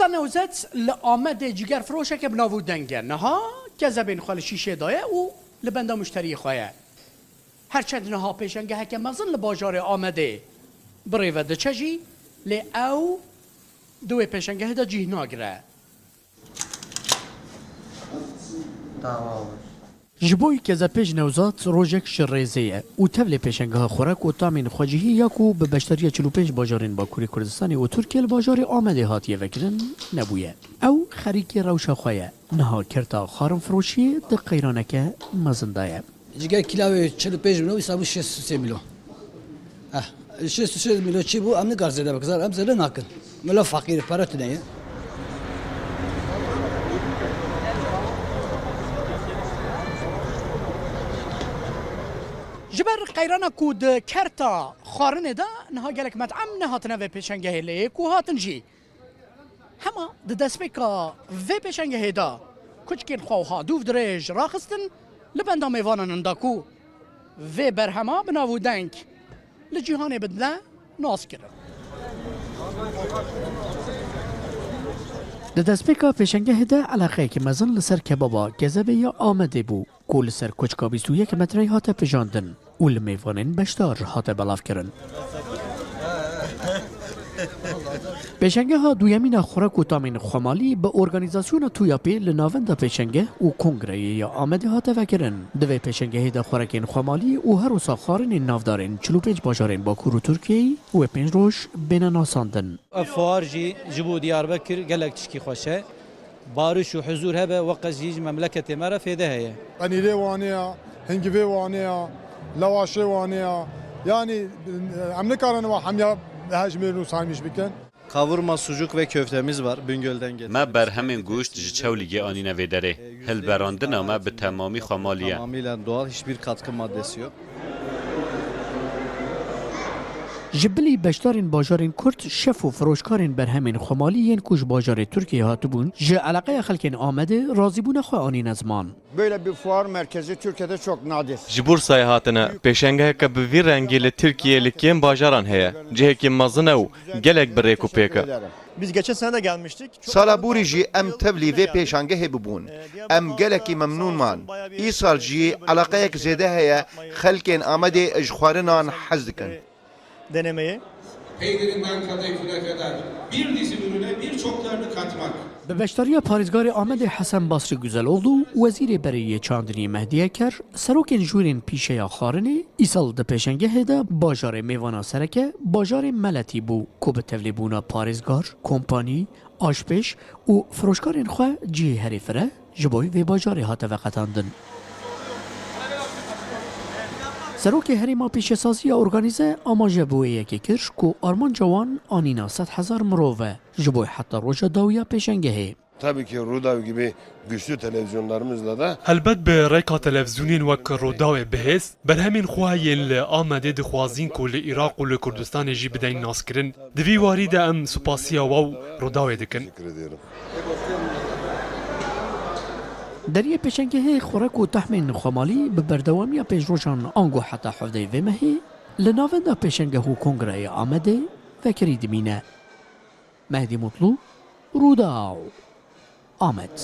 کردستان نوزت لآمد جگر فروشه که بناو دنگه نها که زبین خال شیشه دایه و لبنده مشتری خواهی هرچند نها پیشنگه که مزن لباجار آمده بریوه ده چجی لی او دوی پیشنگه ده جیه ناگره جبوی که زپیج نوزات روژک شریزیه و تبل پیشنگه خوراک و تامین خواجهی یاکو به بشتری 45 باجارین باکوری کردستانی و ترکیه الباجار آمده هاتیه وکرن نبویه او خریکی روشا خواه نها کرتا خارم فروشی ده قیرانکه مزندایه جگر کلاوی 45 میلیون حسابو 63 میلیون 63 میلیون چی بو ام نگار زده بکزار ام زده نکن ملا فقیر پرت نه جبر قیرانا کود کرتا خارنه دا نها گلک مطعم نهاتنه و پیشنگه لی کو هاتن جی هما ده دسپیکا و پیشنگه دا کچکین خواها دوف درج راخستن لبندا میوانن انداکو و برهما بناو دنگ لجیهان بدله ناس کرد ده دسپیکا پیشنگه ده علاقه که مزن لسر کبابا گزبه یا آمده بو کو لسر کچکا 21 متری هاته پجاندن و لمیوانین بشتار هاته بلاف کرن پیشنگه ها دویمین خوراک و تامین خمالی به ارگانیزاسیون تویاپی لناوند پیشنگه و کنگره یا آمده ها تفکرن دوی پیشنگه دا خوراکین خمالی و هر وسا خارن نافدارن 45 باجارین باکور و ترکیه و 5 روش بین ناساندن افوار جبو دياربكر قالك تشكي خوشه بارش وحضور هبه وقت مملكه مره فيده هي قنيله وانيا هنجبي وانيا لواشي وانيا يعني عم نكرن وحميا هاجمير وسالمش بكن Kavurma, sucuk ve köftemiz var Bingöl'den getirdik. ما برهمین گوشت چولیگی آنینه ویدره هل براندن ما به تمامی خمالیه Tamamen doğal, hiçbir katkı maddesi yok. جبلی بشتارین باجارین کرد شف و فروشکارین برهمین خمالی ین کوش باجار ترکیه هاتبون جه علاقه خلکین آمده رازی بونه خواه آنین ازمان Böyle bir fuar merkezi Türkiye'de çok nadir. Ji Bursayê hatine pêşengeheke bi vî rengî li Tirkiyeyê li kêm bajaran heye. Cihekî mezin ew gelek bi rêk û pêk e. Biz geçen sene de gelmiştik. Sala borî jî em tevlî vê pêşangehê bibûn. Em gelekî memnûn man. Îsal jî eleqeyek zêde heye xelkên Amedê ji xwarinan hez dikin. Denemeyi. Peynirinden kadayıfına kadar bir dizi ürüne birçoklarını katmak. به بشتاری پاریزگار آمد حسن بصری گزلولدو وزیر برای چاندنی مهدیه کر سروکن جورین پیشه یا خارنه ایسال ده پیشنگه ده باجار میوانا سرکه باجار ملتی بو کو به تولیبونا پاریزگار کمپانی آشپش و فروشکارین خواه جی هریفره جبوی و باجار هاته وقتاندن سروک هریما پیش سازی ارگانیزه آماجه بوی یکی کرش کو آرمان جوان آنینا 100,000 مروه جبوی حتی روژه داویا پیشنگهه Tabii ki Rudav gibi güçlü televizyonlarımızla da هەلبەت بە ڕێکا تەلەڤزیونین وەک ڕۆداوێ بەهێز بەرهەمین خوایên li Amedê dixwazin ku li Iraq û li Kurdistanê jî bideyn naskirin di vî warî de em supasiya wan Rodawê dikin. دریه پیشنگه خوراک و تحمین خمالی به بردوامی پیشروشان آنگو حتی حفظه و مهی لناونده پیشنگه و کنگره آمده فکری دمینه مهدی مطلوب روداو آمد